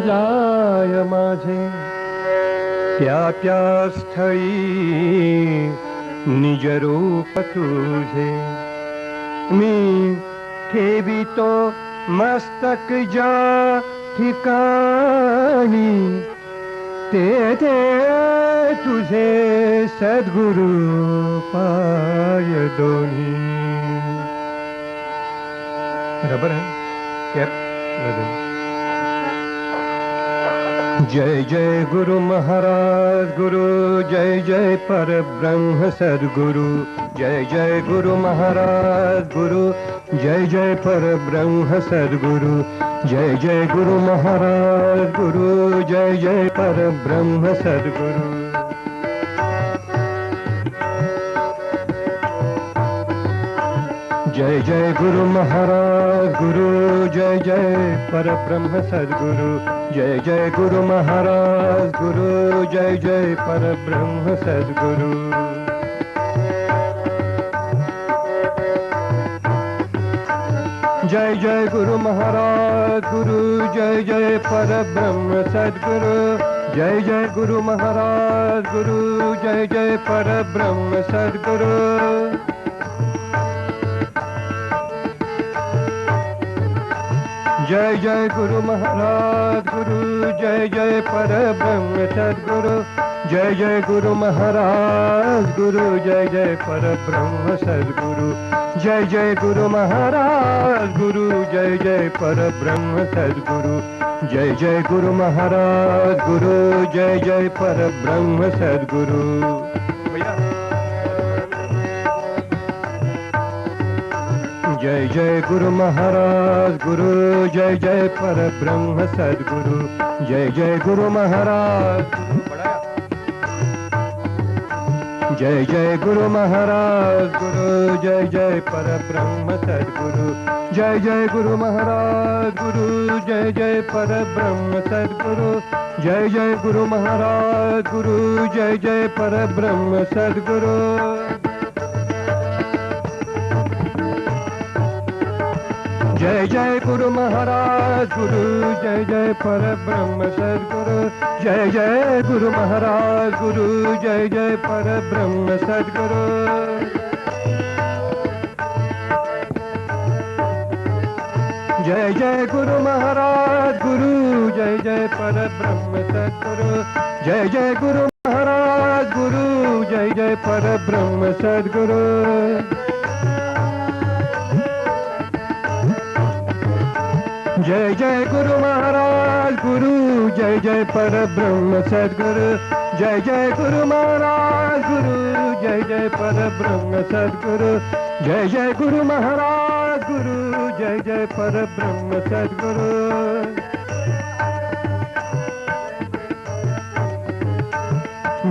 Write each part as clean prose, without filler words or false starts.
जाय माझे त्या त्या स्थळी निज रूप तुझे मी ठेवितो मस्तक ज्या ठिकाणी तेथे तुझे सद्गुरु पाय दोन्ही. रबर है कैप लगा. जय जय गुरु महाराज गुरु जय जय पर ब्रह्म सद्गुरु. जय जय गुरु महाराज गुरु जय जय पर ब्रह्म सद्गुरु. जय जय गुरु महाराज गुरु जय जय पर ब्रह्म सद्गुरु. जय जय गुरु महाराज गुरु जय जय पर ब्रह्म सद्गुरु. जय जय गुरु महाराज गुरु जय जय पर ब्रह्म सद्गुरु. जय जय गुरु महाराज गुरु जय जय पर ब्रह्म सद्गुरु. जय जय गुरु महाराज गुरु जय जय पर ब्रह्म सद्गुरु. जय जय गुरु महाराज गुरु जय जय पर ब्रह्म सद्गुरु. जय जय गुरु महाराज गुरु जय जय पर ब्रह्म सद्गुरु. जय जय गुरु महाराज गुरु जय जय पर ब्रह्म सद्गुरु. जय जय गुरु महाराज गुरु जय जय पर ब्रह्म सद्गुरु. जय जय गुरु महाराज गुरु जय जय पर ब्रह्म सद्गुरु. जय जय गुरु महाराज जय जय गुरु महाराज गुरु जय जय पर ब्रह्म सद्गुरु. जय जय गुरु महाराज गुरु जय जय पर ब्रह्म सद्गुरु. जय जय गुरु महाराज गुरु जय जय पर ब्रह्म सद्गुरु. जय जय गुरु महाराज गुरु जय जय पर ब्रह्म सद्गुरु. जय जय गुरु महाराज गुरु जय जय पर ब्रह्म सद्गुरु. जय जय गुरु महाराज गुरु जय जय पर ब्रह्म सद्गुरु. जय जय गुरु महाराज गुरु जय जय पर ब्रह्म सद्गुरु. जय जय गुरु महाराज गुरु जय जय पर ब्रह्म सद्गुरु. जय जय गुरु महाराज गुरु जय जय पर ब्रह्म सद्गुरु. जय जय गुरु महाराज गुरु जय जय पर ब्रह्म सद्गुरु.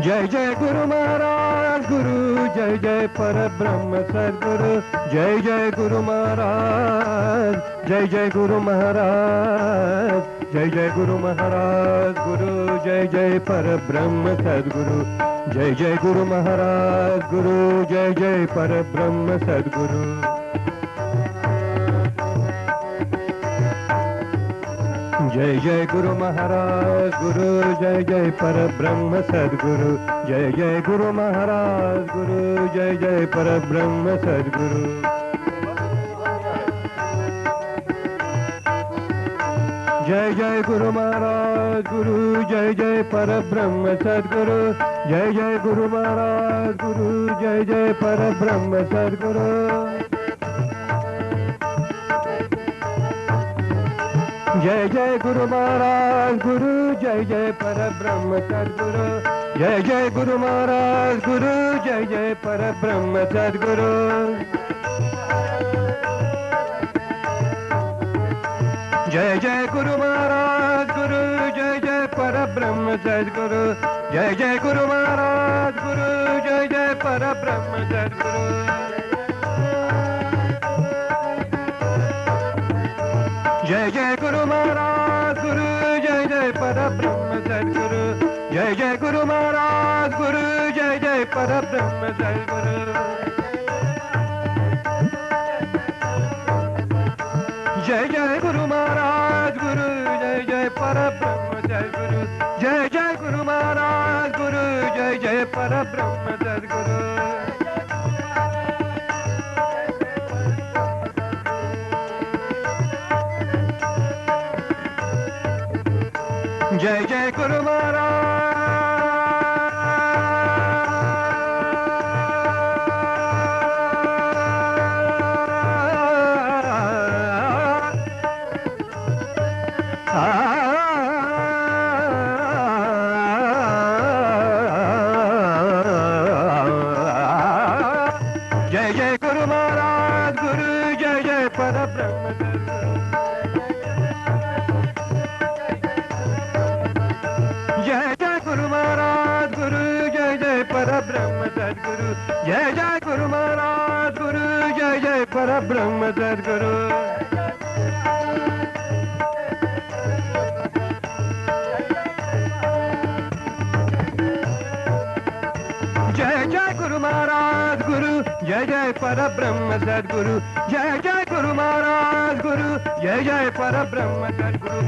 जय जय गुरु महाराज गुरु जय जय पर ब्रह्म सद्गुरु. जय जय गुरु महाराज जय जय गुरु महाराज. जय जय गुरु महाराज गुरु जय जय पर ब्रह्म सद्गुरु. जय जय गुरु महाराज गुरु जय जय पर ब्रह्म सद्गुरु. जय जय गुरु महाराज गुरु जय जय पर ब्रह्म सद्गुरु. जय जय गुरु महाराज गुरु जय जय पर ब्रह्म सद्गुरु. जय जय गुरु महाराज गुरु जय जय पर ब्रह्म सद्गुरु. जय जय गुरु महाराज गुरु जय जय पर ब्रह्म सद्गुरु. जय जय गुरु महाराज गुरु जय जय पर ब्रह्म सद्गुरु. जय जय गुरु महाराज गुरु जय जय पर ब्रह्म सद्गुरु. जय जय गुरु महाराज गुरु जय जय पर ब्रह्म सद्गुरु. जय जय गुरु महाराज गुरु जय जय पर ब्रह्म सद्गुरु. जय जय गुरु महाराज गुरु जय जय पर ब्रह्म सद्गुरु. जय जय गुरु महाराज गुरु जय जय पर ब्रह्म सद्गुरु. जय जय गुरु महाराज गुरु जय जय पर ब्रह्म सद्गुरु जय जय गुरु महाराज गुरु जय जय परब्रह्म सद्गुरु जय जय गुरु महाराज जय जय गुरु महाराज गुरु जय जय परब्रह्म जय जय गुरु महाराज गुरु जय जय परब्रह्म सद्गुरु जय जय गुरु महाराज गुरु जय जय परब्रह्म सद्गुरु जय जय गुरु महाराज गुरु जय जय परब्रह्म सद्गुरु जय जय गुरु महाराज गुरु जय जय परब्रह्म सद्गुरु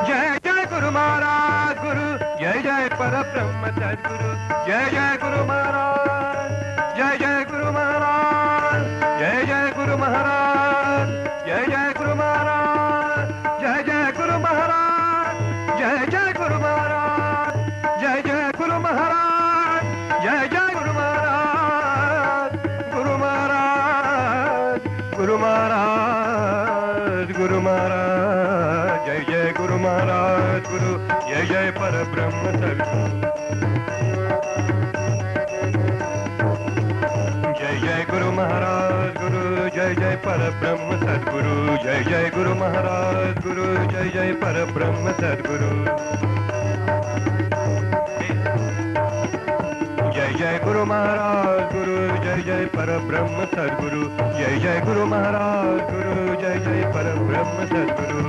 जय जय गुरु महाराज गुरु जय जय परब्रह्म सद्गुरु जय जय गुरु महाराज जय जय गुरु महाराज जय जय गुरु महाराज जय जय गुरु महाराज जय जय गुरु महाराज जय जय गुरु महाराज जय जय गुरु महाराज जय जय गुरु महाराज गुरु महाराज गुरु महाराज गुरु महाराज जय जय गुरु महाराज गुरु जय जय परब्रह्म सद्गुरु जय जय गुरु महाराज गुरु जय जय परब्रह्म सद्गुरु जय जय गुरु महाराज गुरु जय जय परब्रह्म सद्गुरु जय जय गुरु महाराज गुरु जय जय परब्रह्म सद्गुरु जय जय गुरु महाराज गुरु जय जय परब्रह्म सद्गुरु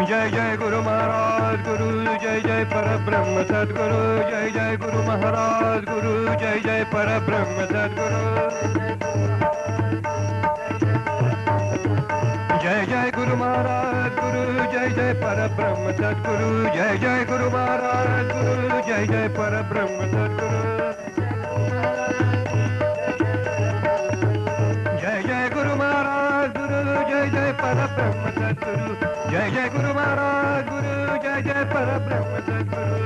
जय जय गुरु महाराज गुरु जय जय परब्रह्म सद्गुरु जय जय गुरु महाराज गुरु जय जय परब्रह्म सद्गुरु जय जय गुरु महाराज गुरु जय जय परब्रह्म सद्गुरु जय जय गुरु महाराज गुरु जय जय परब्रह्म सद्गुरु जय जय गुरु महाराज गुरु जय जय परब्रह्म सद्गुरु जय जय गुरु महाराज गुरु जय जय परब्रह्म सद्गुरु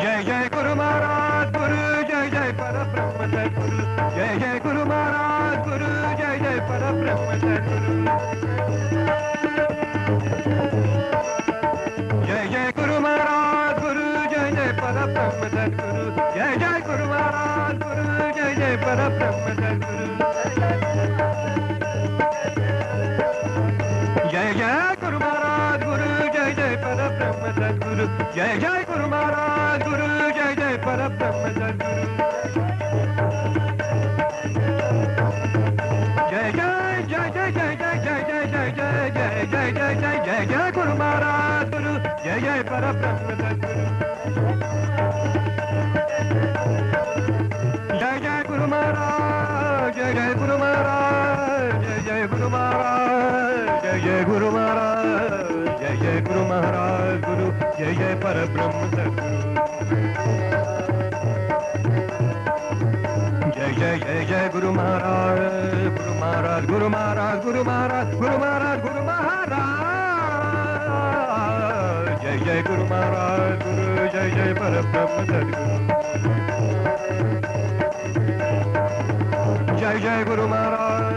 जय जय गुरु महाराज गुरु जय जय परब्रह्म सद्गुरु जय जय गुरु महाराज गुरु जय जय परब्रह्म सद्गुरु जय जय गुरु महाराज गुरु जय जय परब्रह्म सद्गुरु जय जय गुरु महाराज गुरु जय जय परब्रह्म सद्गुरु जय जय गुरु महाराज गुरु जय जय परब्रह्म सद्गुरु जय जय गुरु महाराज गुरु जय जय परब्रह्म सद्गुरु जय जय जय जय जय जय जय जय जय जय जय जय जय जय जय गुरु महाराज गुरु जय जय परब्रह्म सद्गुरु जय जय गुरु महाराज जय जय गुरु महाराज जय जय गुरु महाराज जय जय गुरु महाराज जय जय गुरु महाराज गुरु जय जय परब्रह्म सद्गुरु जय जय गुरु महाराज गुरु महाराज गुरु महाराज गुरु महाराज गुरु महाराज गुरु महाराज जय जय गुरु महाराज गुरु जय जय परब्रह्म सद्गुरु जय जय गुरु महाराज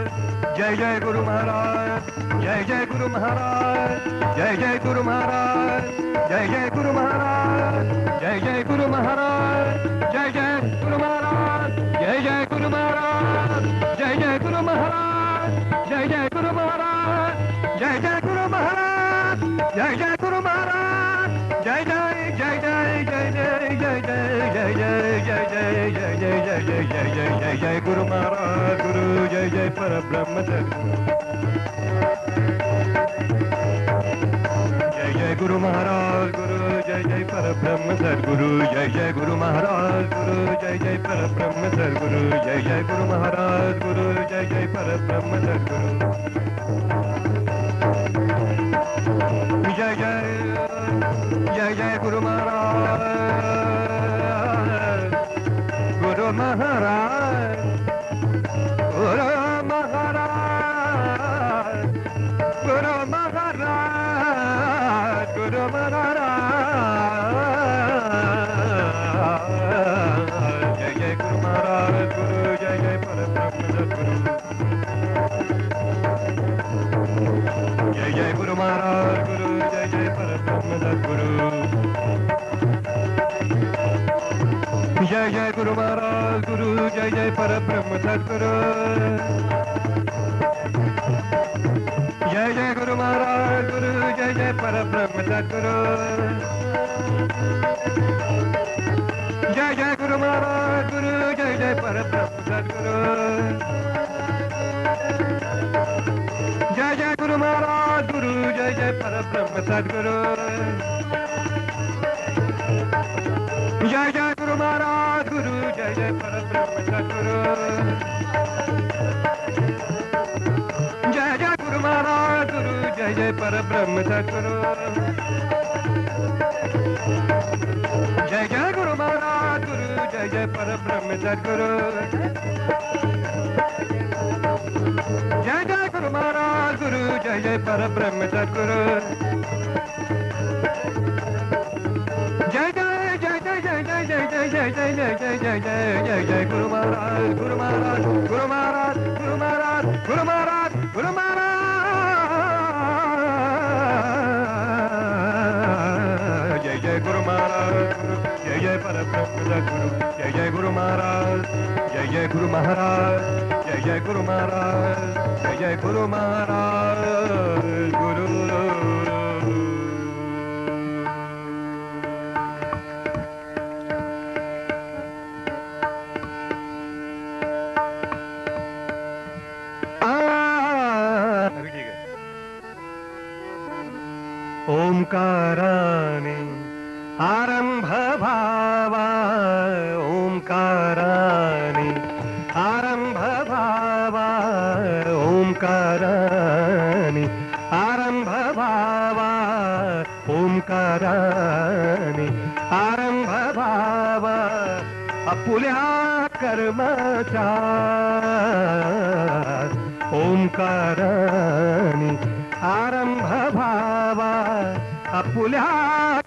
जय जय गुरु महाराज जय जय गुरु महाराज जय जय गुरु महाराज जय जय गुरु महाराज जय जय गुरु महाराज जय जय गुरु महाराज जय जय गुरु महाराज जय जय गुरु महाराज जय जय गुरु महाराज जय जय गुरु महाराज जय जय गुरु महाराज जय जय जय जय जय जय जय जय जय जय जय जय जय जय जय जय जय जय जय गुरु महाराज गुरु जय जय परब्रह्म सद्गुरु जय जय गुरु महाराज गुरु जय जय परब्रह्म सद्गुरु जय जय गुरु महाराज गुरु जय जय परब्रह्म सद्गुरु जय जय गुरु महाराज गुरु जय जय परब्रह्म सद्गुरु जय जय जय जय गुरु महाराज गुरु महाराज गुरु महाराज गुरु महाराज गुरु महाराज जय जय गुरु महाराज गुरु जय जय परब्रह्म सद्गुरु जय जय गुरु महाराज गुरु जय जय परब्रह्म सद्गुरु जय जय गुरु महाराज गुरु जय जय परब्रह्म सद्गुरु जय जय गुरु महाराज गुरु जय जय परब्रह्म सद्गुरु जय जय गुरु महाराज गुरु जय जय परब्रह्म सद्गुरु जय जय गुरु महाराज गुरु जय जय परब्रह्म सद्गुरु जय जय गुरु महाराज गुरु जय जय परब्रह्म सद्गुरु जय जय गुरु महाराज गुरु जय जय परब्रह्म सद्गुरु जय जय गुरु महाराज गुरु जय जय परब्रह्म सद्गुरु जय जय गुरु महाराज गुरु जय जय परब्रह्म सद्गुरु जय जय जय जय जय जय जय जय जय जय जय जय जय जय जय गुरु महाराज गुरु महाराज गुरु महाराज गुरु महाराज गुरु महाराज गुरु महाराज जय जय गुरु महाराज गुरु जय जय परब्रह्म सद्गुरु जय जय गुरु महाराज जय जय गुरु महाराज जय जय गुरु महाराज जय जय गुरु महाराज गुरु ओंकाराने आरंभ भावा ओंकाराने आरंभ भावा ओंकाराने आरंभ भावा ओंकाराने आरंभ भावा आपुल्या कर्माचा ओंकाराने आरंभ भावा आपुल्या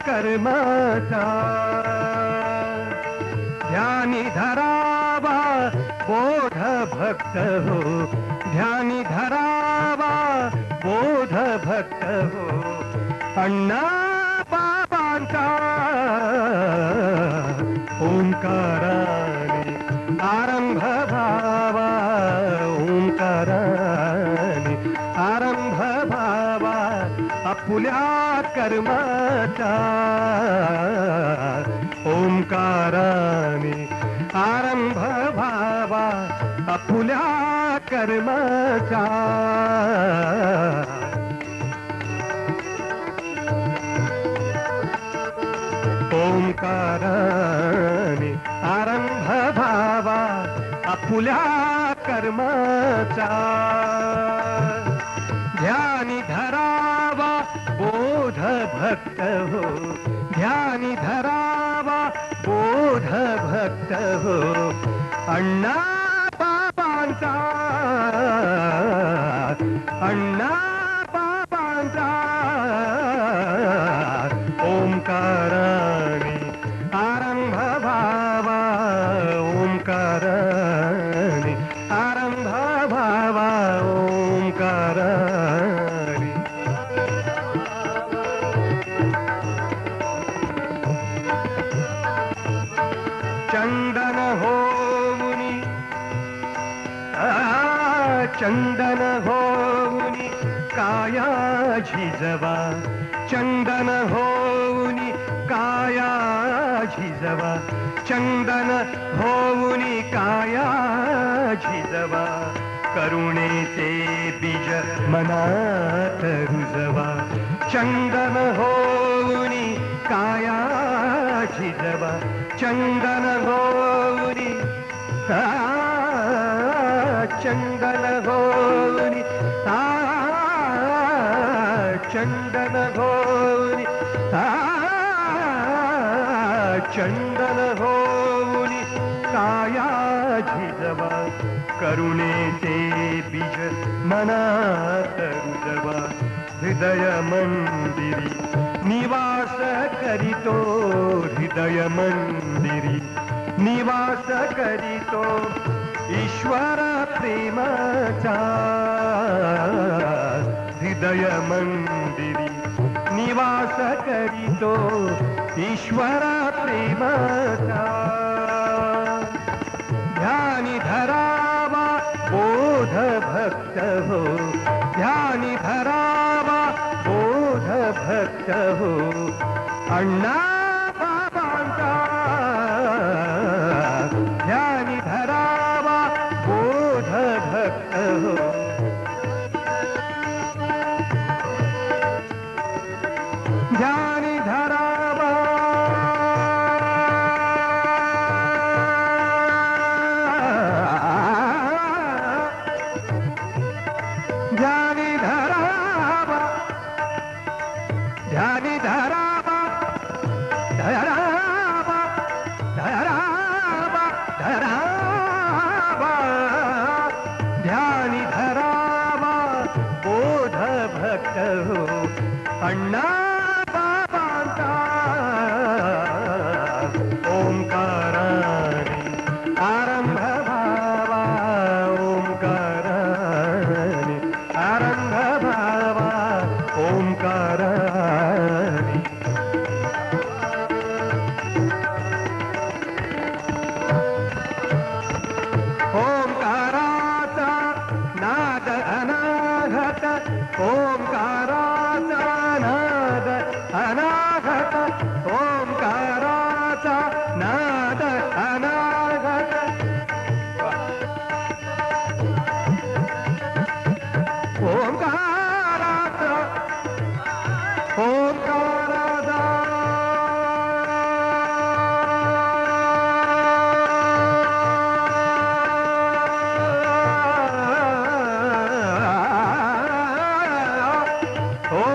कर्माचा ध्यानी धरावा बोध भक्त हो ध्यानी धरावा बोध भक्त हो अण्णा बाबांचा ओंकाराने आरंभ भावा ओंकाराने आरंभ भावा आपुल्या कर्माचा ओंकाराने आरंभ भावा आपुल्या कर्माचा ओंकाराने आरंभ भावा आपुल्या कर्माचा ध्यानी धरावा बोध भक्त हो ध्यानी धरावा बोध भक्त हो अण्णा बाबांचा अण्णा बाबांचा ओंकाराने आरंभ भावा ओंकाराने आरंभ भावा ओंकाराने चंदन होऊनी चंदन होऊनी काया झिजवा चंदन होऊनी काया झिजवा चंदन होऊनी काया झिजवा करुणेचे बीज मनात रुजवा चंदन हो चंदन गौरी चंदन गौरी चंदन गौरी चंदन गौरी काया झिजवा करुणेचे बीज मनात रुजवा हृदय मंदिरी निवास करीतो हृदय मंदिरी निवास करीतो ईश्वर प्रेमाचा हृदय मंदिरी निवास करीतो ईश्वर प्रेमाचा ध्यानी धरावा बोध भक्त हो ध्यानी धरावा बोध भक्त हो अण्णा बाबांचा ध्यानी धरावा बोध भक्त हो ध्यानी धरावा ध्यानी धरावा ध्यानी धरावा धरावा धरावा धरावा ध्यानी धरावा बोध भक्त हो अण्णा बाबांचा ओंकाराने आरंभ भावा ओंकाराने आरंभ भावा ओंकाराने ओंकाराचा नाद अनाघत ओंकाराचा नाद अनाघत ओंकाराचा नाद अनाघत ओंकाराचा ओंकाराचा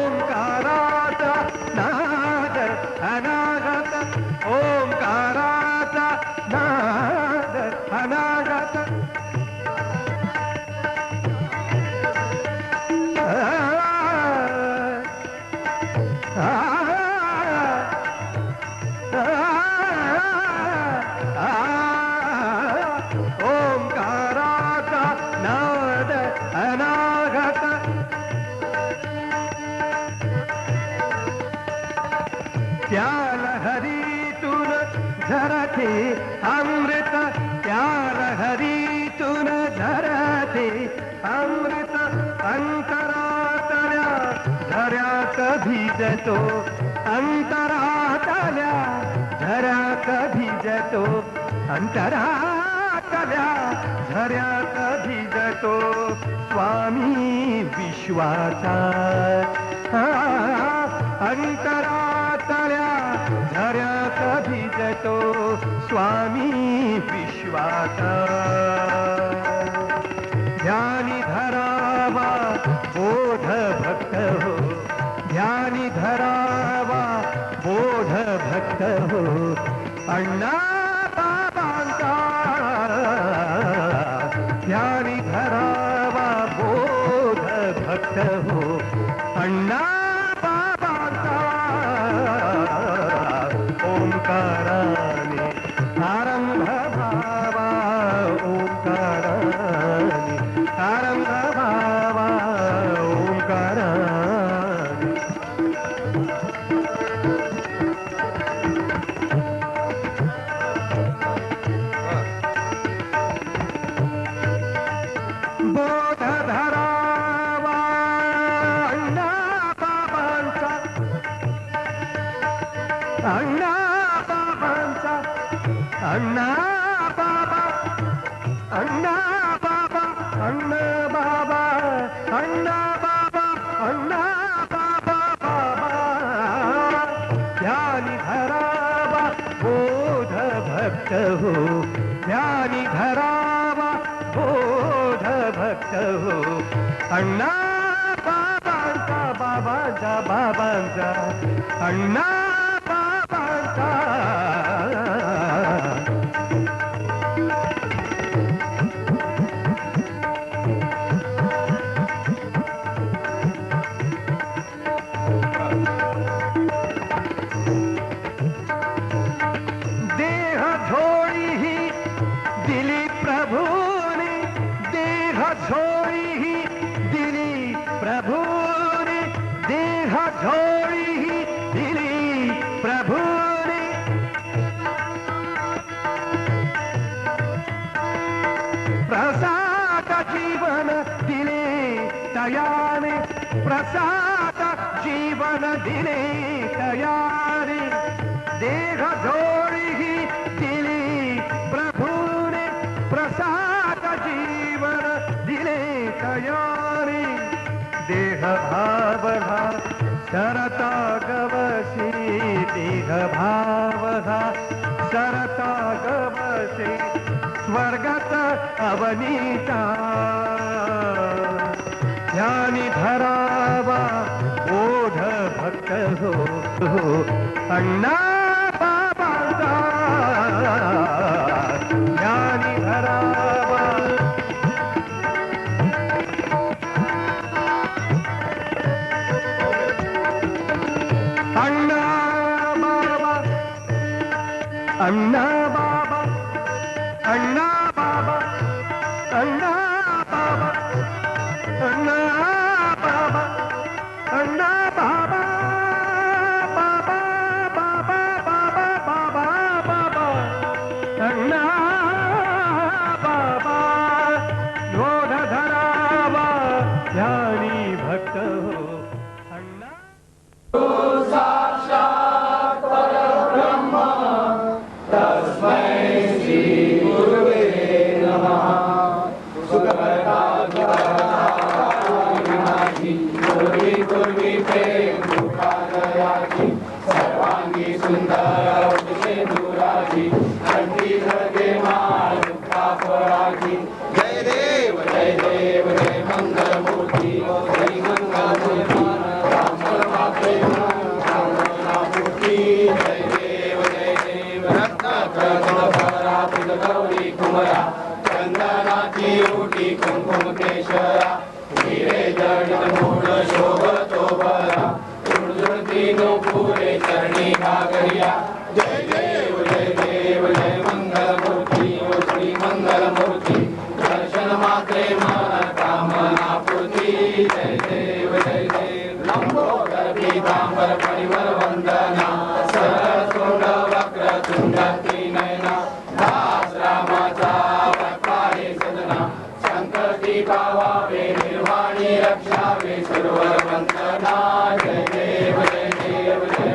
ओंकाराचा नाद अनागत ओंकाराचा नाद अनागत ओंकाराचा नाद अनागत त्या लहरीतून झरते अमृत त्या लहरीतून झरते अमृत अंतरातल्या झऱ्यात भिजतो अंतरातल्या झऱ्यात भिजतो अंतरातल्या झऱ्यात भिजतो स्वामी विश्वाचा अंतरातल्या झऱ्यात भिजतो स्वामी विश्वाचा ध्यानी धरावा बोध भक्त हो ध्यानी धरावा बोध भक्त हो अण्णा बाबांचा ध्यानी धरावा बोध भक्त हो अण्णा ओंकाराने आरंभ भावा ओंकाराने आरंभ भावा ओंकाराने बोध धरावा अण्णा बाबांचा अण्णा बाबांचा अण्णा बाबा अण्णा बाबा अण्णा बाबा अण्णा बाबा अण्णा बाबा बाबा ध्यानी धरावा बोध ध्यानी धरावा बोध भक्त हो अण्णा बाबांचा बाबांचा बाबांचा अण्णा बाबांचा देह झोळी ही दिली प्रभूने देह झोळी ही दिली प्रभूने देह झोळी ही दिली प्रभूने प्रसाद जीवन दिले तयाने प्रसाद जीवन दिले तयाने देह झोळी ही दिली प्रभूने प्रसाद जीवन दिले तयाने देह भावहा सरता गवसी देह भावहा सरता गवसी स्वर्गत अवनीता ध्यानी धरावा बोध भक्त हो अण्णा बाबांचा ध्यानी धरावा अण्णा बाबा अण्णा बाबा अण्णा बाबा अण्णा बाबा अण्णा बाबा अण्णा बाबा बाबा बाबा बाबा बाबा बाबा अण्णा बाबा बोध धरावा ध्यानी भक्त हो अण्णा सर्वांगी सुंदर दुराची अंती धगे मारुका फराची जय देव जय देव जय मंगल मूर्ती जय मंगल मूर्ती रामनाथी जय देव रत्नाकर भराती गौरी कुमरा चंदनाची उटी कुंकुम केशरा हिरे जडित मूळ शोभतो बरा तीनों पूरे चरणी भागरिया जय देव जय मंगल मूर्ति ओ श्री मंगल मूर्ति दर्शन मात्रे मन कामना पूर्ति जय देव लंबोदर पीतांबर परिवर वंदना सरसोड वक्र तुंड नयना दास रामाचा वक्तारे सदना संकटी पावावे निर्वाणी रक्षावे सर्वर वंदना जय देव जय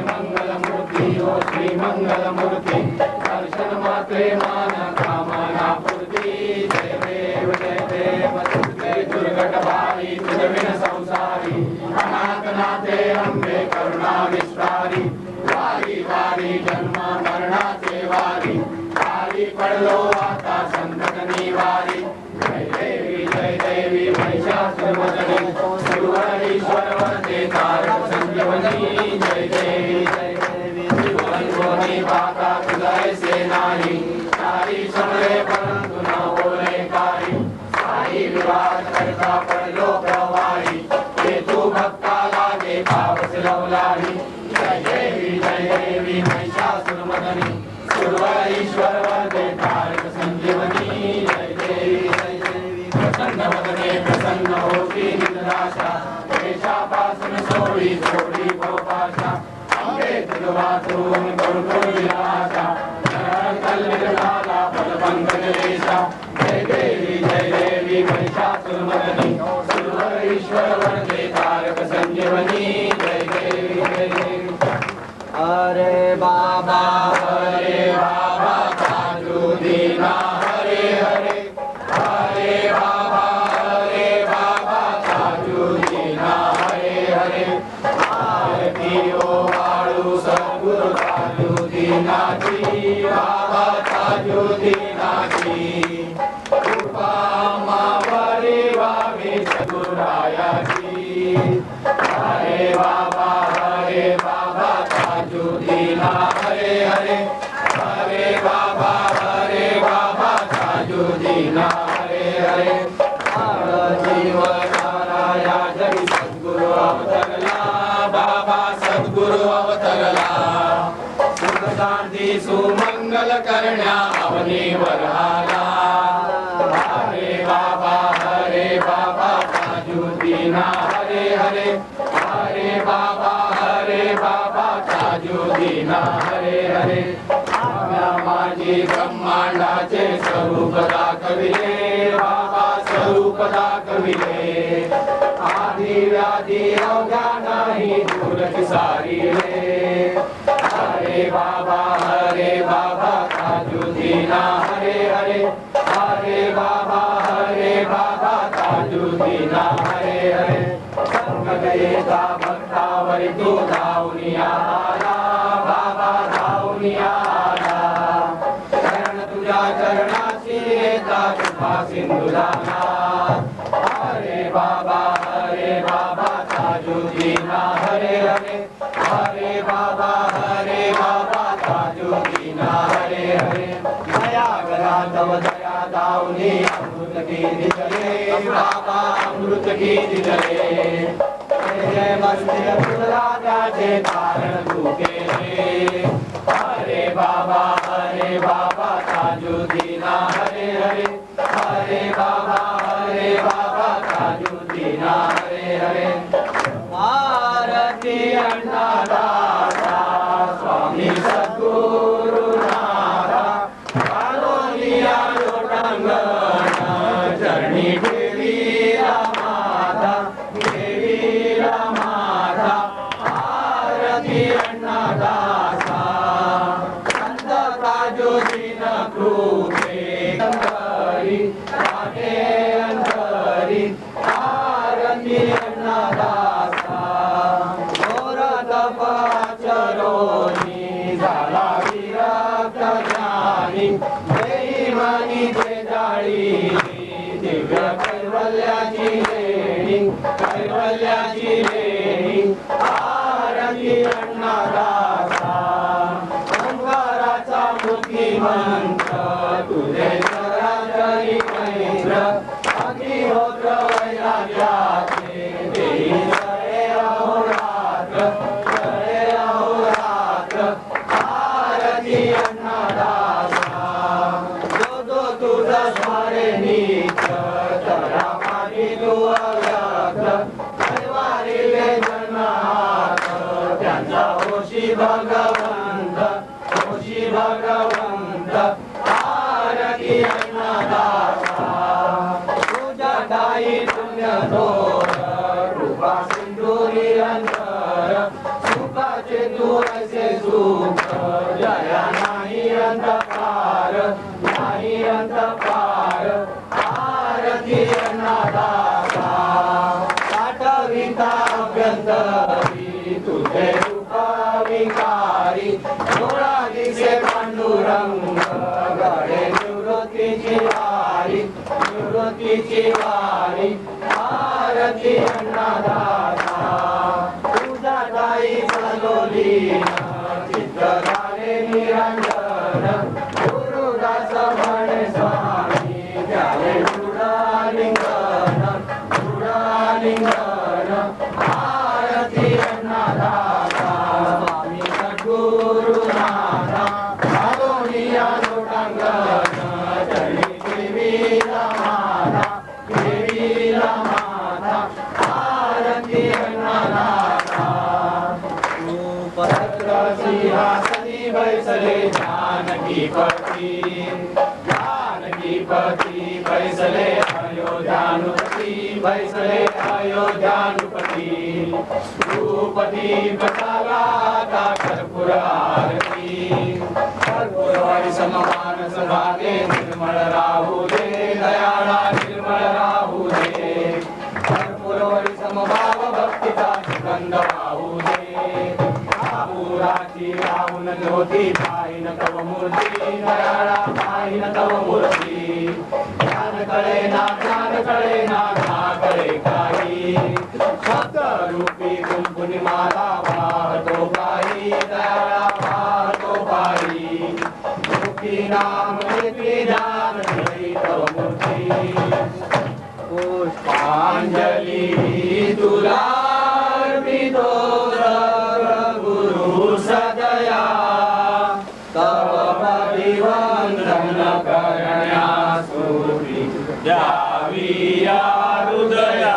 मंगल मूर्ति ओ श्री मंगल मूर्ति दर्शन मात्रे मान कामना पूर्ति जय देव तुझे दुर्गट भारी तुझ बिन संसारी अनाथ नाथे अंबे करुणा विस्तारी वारी वारी जन्म मरणाचे वारी वारी पडलो आता संकट निवारी जय देवी महिषासुरमर्दिनी सुरवरीश्वर वरदे तारक संजीवनी जय देवी शिवबंधोनी पाता तुझे सेनानी सारी समरे परंतु न बोले कारी साई विवाद करता पडलो प्रवाही ते तू भक्ता लागे पावस लवलाही जय देवी महिषासुरमर्दिनी सुरवरीश्वर वरदे तारक संजीवनी जय देवी प्रसन्न वदने प्रसन्न होती निराशा देशापासून सोडी सोडी गोपाशा अंबे तुझ वाचून करुण विलासा कल्लिक झाला फलभंग देशा जय देवी महिषासुरमर्दिनी सुरवरीश्वर वरदे तारक संजीवनी जय देवी हरे बाबा काजू दीना हरे हरे हरे बाबा काजू दीना हरे हरे आरती ओ वाळू सद्गुरु काजू दीनाची बाबा काजू दीनाची कृपा मावरी व्हावी सद्गुरायाची हरे बाबा ताजुद्दीना हरे हरे हरे बाबा ताजुद्दीना हरे हरे जीवनाराया जरी सद्गुरु अवतरला बाबा सद्गुरु अवतरला सुख शांती सुमंगल करण्या अवनीवर आला हरे बाबा ताजुद्दीना हरे हरे हरे बाबा ताजुद्दीना हरे हरे माझी ब्रह्मांडाचे स्वरूप दाखविले बाबा स्वरूप दाखविले आधी व्याधी अवघा नाही दूर सारिले हरे बाबा ताजुद्दीना हरे हरे हरे बाबा ताजुद्दीना हरे हरे संकट येता भक्तावरी तू धावून आला बाबा धावून आला शरण तुझ्या चरणाची येता कृपा सिंधू झाला हरे बाबा ताजुद्दीना हरे हरे हरे बाबा ताजुद्दीना हरे हरे दया करा तव दया दावनी अमृत की दिले बाबा अमृत की दिले जय मस्ती राजाचे तारण तू केले हरे बाबा ताजुद्दीना हरे हरे हरे बाबा ताजुद्दीना हरे हरे आरती अण्णादासा स्वामी सद्गुरुनाथा कालोनिया लोटांगण चरणी ठेवीला माता आरती अण्णादासा संत ताजुद्दीन कृपे अंतरी आरती अण्णादासा घोर तपाचरोनी झाला विरक्त ज्ञानी बेईमानी जे जाळी दिव्य कैवल्याची लेणी आरती अण्णादासा ओंकाराचा मूर्तिमंत तुझे चराचरी मैत्र अग्निहोत्र वैराग्याचे देई जळे अहोरात्र आरती अण्णादासा जो तुझा स्मरे नीच तरा मागी तू अव्यक्त कैवारिले जन्मात त्यांचा होशी भगवंत आरती अण्णादासा तुझ्या ठाई पुण्य थोर कृपा सिंधू निरंतर सुखाचे तू ऐसे सुख जया नाही अंतपार आरती अण्णादासा पाठविता अभ्यंतरी तुझे रूप विकारी डोळा दिसे पांडुरंग गडे निवृत्तीची वारी आरती अण्णादासा तुझा ठाई सलोलीन चित्त झाले निरंजन गुरुदास म्हणे स्वामी त्याले गुणालिंगन आरती अण्णादासा स्वामी सद्गुरुनाथा कालोनिया लोटांगण चरणी देवीला माता आरती अण्णादासा पत्र सिंहासनी बैसले जानकी पती बैसले अयोध्यानुपती भूपती बसाला का कर्पूर आरती कर्पूरवारी सममान सभागे निर्मळ राहू दे दयाळा निर्मळ राहू दे कर्पूरवारी समभाव भक्तीचा सुगंध वाहू दे आपुराची राहून ज्योती पाहिन तव मूर्ती दयाळा पाहिन तव मूर्ती कळेना ज्ञान कळेना ना कळे काही शब्द रूपी कुंकुनी माला वाहतो पायी दयाळा वाहतो पायी मुखी नाम घेतली ज्ञान धरी तव मूर्ती पुष्पांजली तुला अर्पितो गुरु सदया तव परिवंदन करण्यासूरी द्यावी या हृदया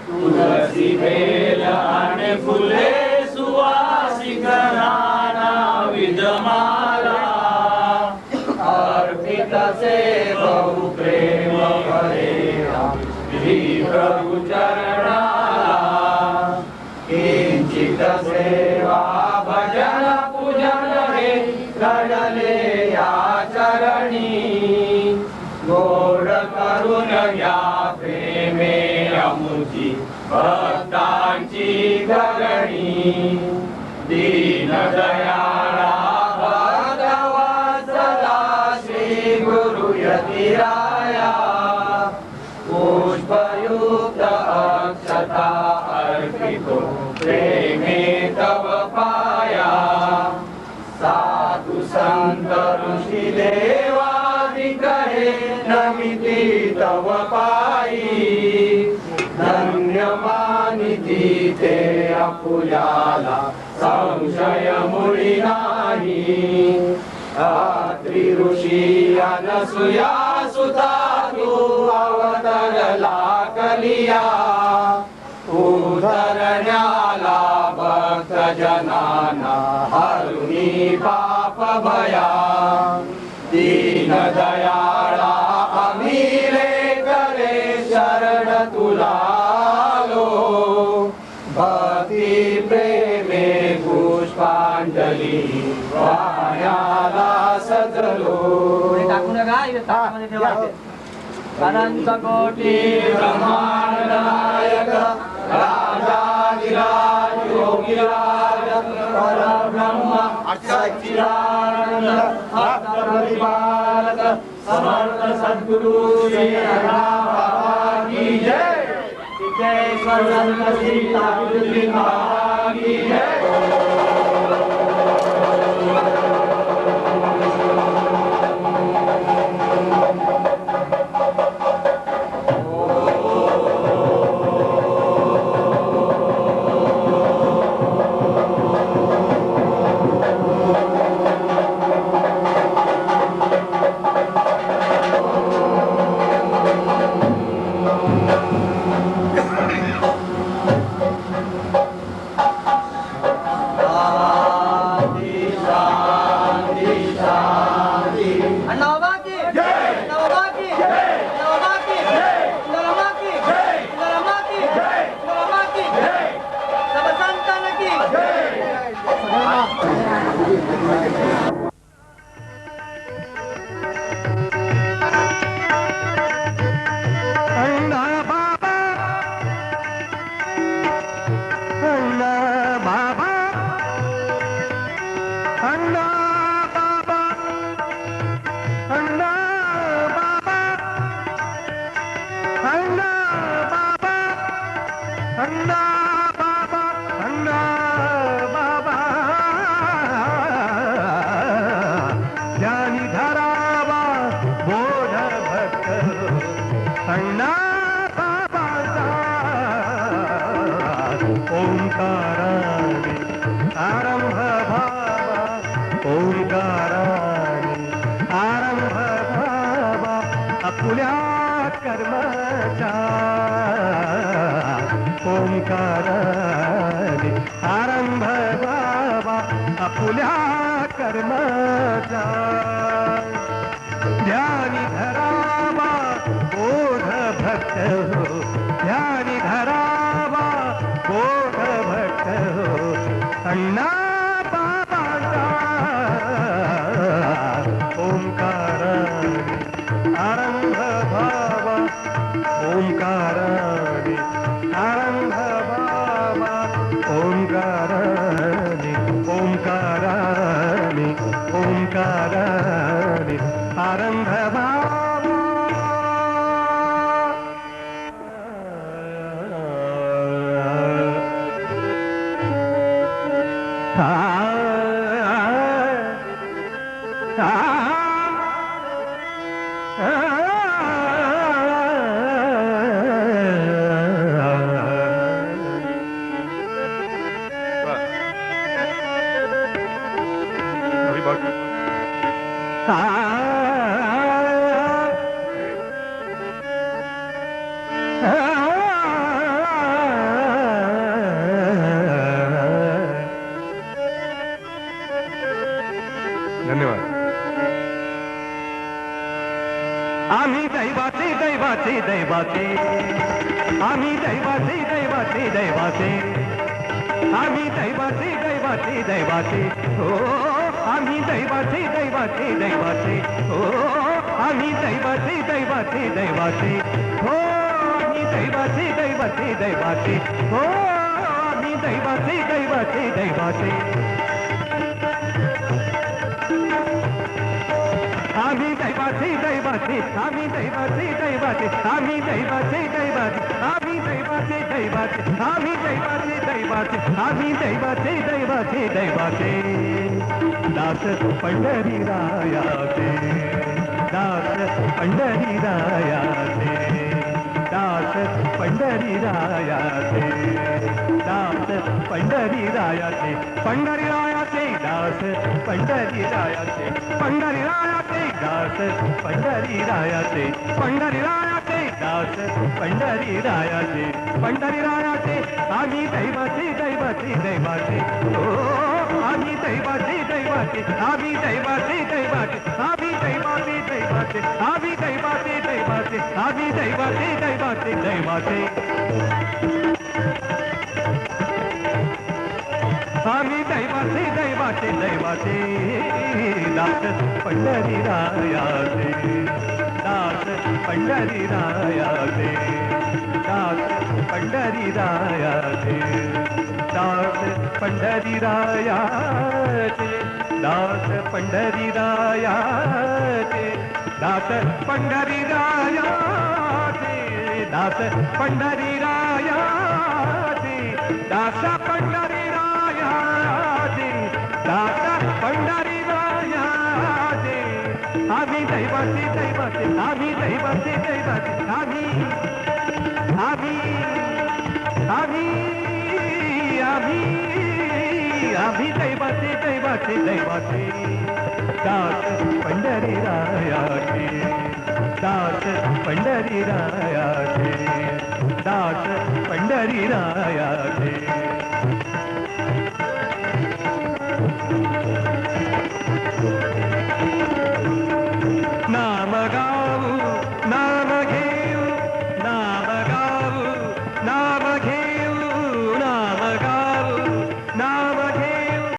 तुलसी बेल आणि फुले सुवासिक नाना विधमाला अर्पित से बहु प्रेम करे श्री प्रभु चरणाला किंचित सेवा भजन पूजन हे घडले या चरणी गोड करून या प्रेमे अमुची भक्तांची गरणी दीन दयाळा भगवत्सला श्री गुरु यतिराया पुष्पयुक्त अक्षता अर्पितो प्रेमे तव पाया साधु संत ऋषी देवादिक हे नमिती तव पायी धन्य मानिती ते अपुल्याला संशय मुळी नाही अत्रि ऋषी अनसुया सुता तू अवतरला कलिया उद्धरण्याला भक्त जनाना हरुणी पाप भया दीन दयाळा अमीरे करे शरण तुला लो भक्ती प्रेमे पुष्पांजली वाण्याला सजलो टाकू नका इथे ताटामध्ये ठेवा अनंत कोटी ब्रह्मांड नायक राजाधिराज योगीराज परब्रह्म सच्चिदानंद प्रतिपालक समर्थ सद्गुरु श्री बाबा की जय सिद्धेश्वर संत श्री ताजुद्दीन बाबा की जय ओंकाराने आरंभ बाबा आपुल्या कर्माचा ध्यानी धरावा बोध भक्त हो ध्यानी धरावा बोध भक्त हो अण्णा बाबाचा ओंकाराने आरंभ बाबा ओंकाराने आरंभ बाबा ओंकाराने ओंकाराने ओंकाराने आरंभ बाबा आम्ही दैवाचे दैवाचे दैवाचे आम्ही दैवाचे दैवाचे दैवाचे आम्ही दैवाचे दैवाचे दैवाचे हो आम्ही दैवाचे दैवाचे दैवाचे हो आम्ही दैवाचे दैवाचे दैवाचे हो आम्ही दैवाचे दैवाचे दैवाचे हो आम्ही दैवाचे दैवाचे दैवाचे आम्ही दैवाचे दैवाचे आम्ही दैवाचे दैवाचे आम्ही दैवाचे दैवाचे आम्ही दैवाचे दैवाचे आम्ही दैवाचे दैवाचे आम्ही दैवाचे दैवाचे दैवाचे दास पंढरीरायाचे दास पंढरीरायाचे दास पंढरीरायाचे दास पंढरीरायाचे पंढरीरायाचे दास पंढरीरायाचे पंढरीरायाचे दास पंढरीरायाचे पंढरीरायाचे दास पंढरीरायाचे पंढरीरायाचे आम्ही दैवाचे दैवाचे दैवाचे हो आम्ही दैवाचे दैवाचे आम्ही दैवाचे दैवाचे आम्ही दैवाचे दैवाचे आम्ही दैवाचे दैवाचे आम्ही दैवाचे दैवाचे दैवाचे आम्ही दैवाचे दैवाचे दैवाचे दास पंढरीरायाचे दास पंढरीरायाचे दास पंढरीरायाचे दास पंढरीरायाचे दास पंढरीरायाचे दास पंढरीरायाचे दास पंढरीरायाचे दास पंढरीरायाचे दास पंढरीरायाचे आम्ही दैवाचे दैवाचे आम्ही दैवाचे दैवाचे आम्ही आम्ही आम्ही आम्ही आम्ही दैवाचे दैवाचे दैवाचे दास पंढरीरायाचे दास पंढरीरायाचे दास पंढरीरायाचे